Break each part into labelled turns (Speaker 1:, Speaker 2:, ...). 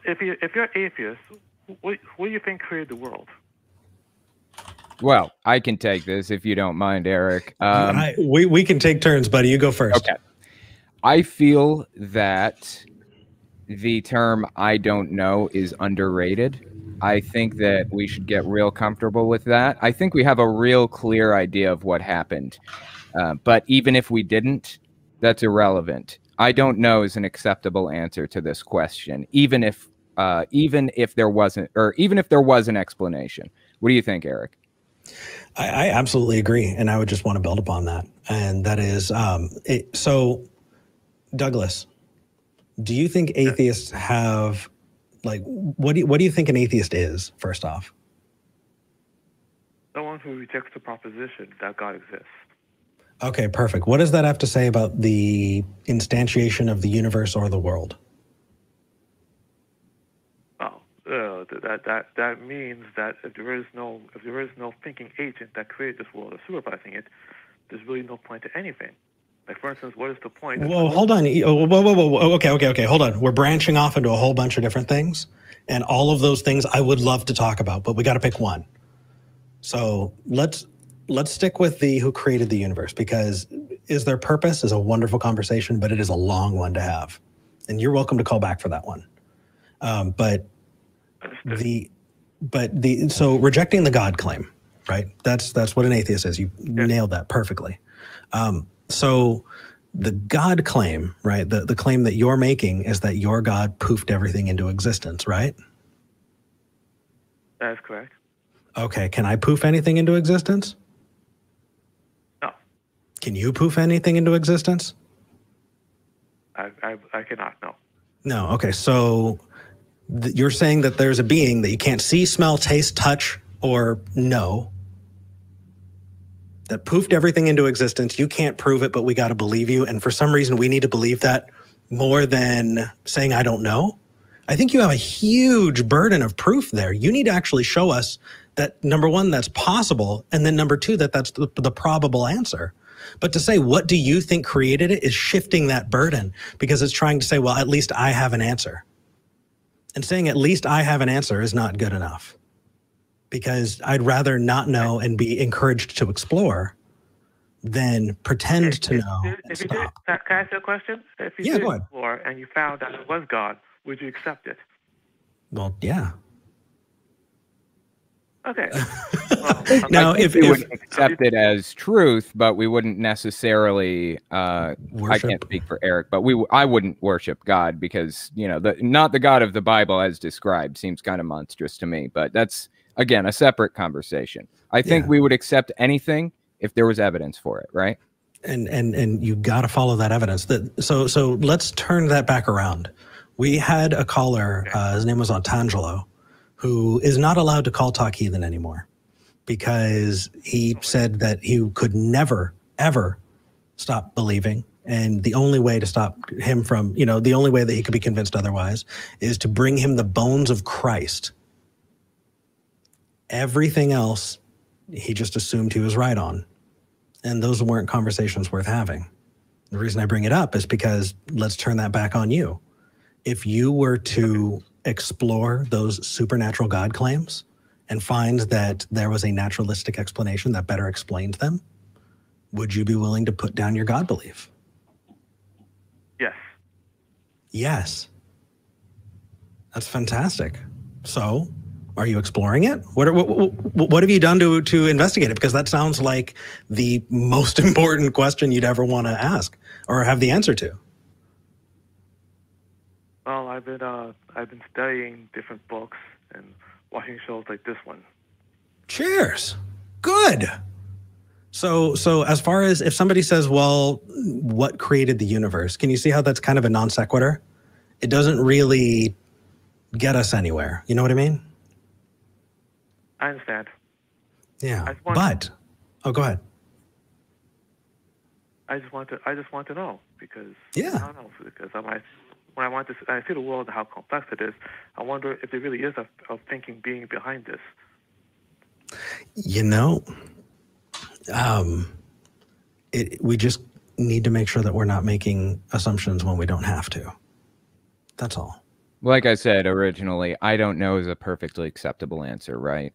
Speaker 1: if you're atheist, what do you think created the world?
Speaker 2: Well, I can take this if you don't mind, Eric.
Speaker 3: We can take turns, buddy. You go first.
Speaker 2: Okay. I feel that the term "I don't know" is underrated. I think that we should get real comfortable with that. I think we have a real clear idea of what happened. But even if we didn't, that's irrelevant. I don't know is an acceptable answer to this question, even if there wasn't, or even if there was an explanation. What do you think, Eric?
Speaker 3: I absolutely agree, and I would just want to build upon that. And that is, so, Douglas, do you think atheists have, like, what do you think an atheist is, first off?
Speaker 1: Someone who rejects the proposition that God exists.
Speaker 3: Okay, perfect. What does that have to say about the instantiation of the universe or the world?
Speaker 1: That means that if there is no thinking agent that created this world or supervising it, there's really no point to anything. Like, for instance, what is the point?
Speaker 3: Whoa, hold on. Whoa. Okay. Hold on. We're branching off into a whole bunch of different things, and all of those things I would love to talk about, but we got to pick one. So let's stick with the who created the universe, because is there purpose is a wonderful conversation, but it is a long one to have, and you're welcome to call back for that one. So rejecting the God claim, right? That's what an atheist is. You nailed that perfectly. So the God claim, right? The claim that you're making is that your God poofed everything into existence, right?
Speaker 1: That is correct.
Speaker 3: Okay. Can I poof anything into existence?
Speaker 1: No.
Speaker 3: Can you poof anything into existence?
Speaker 1: I cannot, no.
Speaker 3: No. Okay. So you're saying that there's a being that you can't see, smell, taste, touch, or know, that poofed everything into existence. You can't prove it, but we got to believe you. And for some reason, we need to believe that more than saying, I don't know. I think you have a huge burden of proof there. You need to actually show us that, number one, that's possible. And then number two, that's the probable answer. But to say, what do you think created it, is shifting that burden, because it's trying to say, well, at least I have an answer. And saying at least I have an answer is not good enough, because I'd rather not know and be encouraged to explore than pretend to know and stop.
Speaker 1: Can I ask you a question? If you did explore and you found that it was God, would you accept it?
Speaker 3: Well, yeah.
Speaker 1: Okay.
Speaker 3: Now, if
Speaker 2: we wouldn't accept it as truth, but we wouldn't necessarily. I can't speak for Eric, but I wouldn't worship God, because not the God of the Bible as described seems kind of monstrous to me. But that's, again, a separate conversation. I think we would accept anything if there was evidence for it, right?
Speaker 3: And you got to follow that evidence. So let's turn that back around. We had a caller. His name was Antangelo, who is not allowed to call Talk Heathen anymore, because he said that he could never, ever stop believing. And the only way to stop him from, the only way that he could be convinced otherwise is to bring him the bones of Christ. Everything else, he just assumed he was right on. And those weren't conversations worth having. The reason I bring it up is because let's turn that back on you. If you were to explore those supernatural God claims and find that there was a naturalistic explanation that better explained them, would you be willing to put down your God belief?
Speaker 1: Yes.
Speaker 3: Yes. That's fantastic. So, are you exploring it? What have you done to investigate it? Because that sounds like the most important question you'd ever want to ask or have the answer to.
Speaker 1: Well, I've been studying different books and watching shows like this one.
Speaker 3: Cheers. Good. So as far as if somebody says, well, what created the universe? Can you see how that's kind of a non sequitur? It doesn't really get us anywhere. You know what I mean?
Speaker 1: I understand.
Speaker 3: Yeah. Go ahead.
Speaker 1: I just want to know, because
Speaker 3: I
Speaker 1: don't know, because when I see the world and how complex it is, I wonder if there really is a thinking being behind this.
Speaker 3: We just need to make sure that we're not making assumptions when we don't have to. That's all.
Speaker 2: Like I said originally, I don't know is a perfectly acceptable answer, right?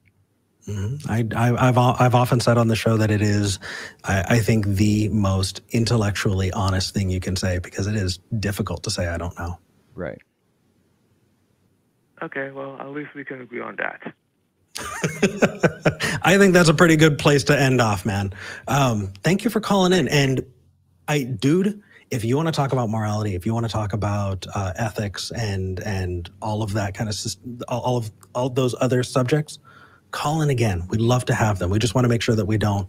Speaker 3: I've often said on the show that it is, I think, the most intellectually honest thing you can say, because it is difficult to say I don't know.
Speaker 2: Right.
Speaker 1: Okay, well, at least we can agree on that.
Speaker 3: I think that's a pretty good place to end off, man. Thank you for calling in. And dude, if you want to talk about morality, if you want to talk about ethics and all of that kind of all those other subjects, call in again. We'd love to have them. We just want to make sure that we don't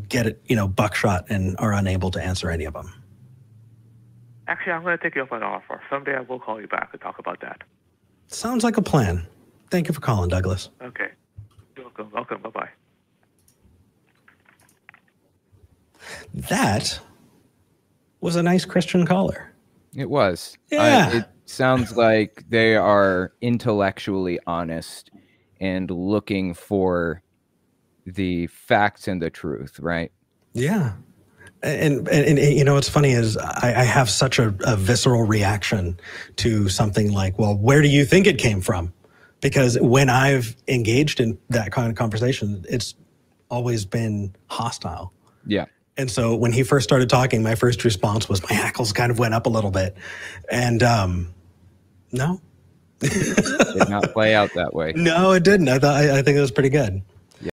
Speaker 3: get it, buckshot and are unable to answer any of them.
Speaker 1: Actually, I'm going to take you up on an offer. Someday I will call you back and talk about that.
Speaker 3: Sounds like a plan. Thank you for calling, Douglas.
Speaker 1: Okay. You're welcome. Welcome. Bye-bye.
Speaker 3: That was a nice Christian caller.
Speaker 2: It was.
Speaker 3: Yeah.
Speaker 2: It sounds like they are intellectually honest and looking for the facts and the truth, right?
Speaker 3: Yeah. And what's funny is I have such a visceral reaction to something like, well, where do you think it came from? Because when I've engaged in that kind of conversation, it's always been hostile.
Speaker 2: Yeah.
Speaker 3: And so when he first started talking, my first response was my hackles kind of went up a little bit. And no.
Speaker 2: Did not play out that way.
Speaker 3: No, it didn't. I think it was pretty good.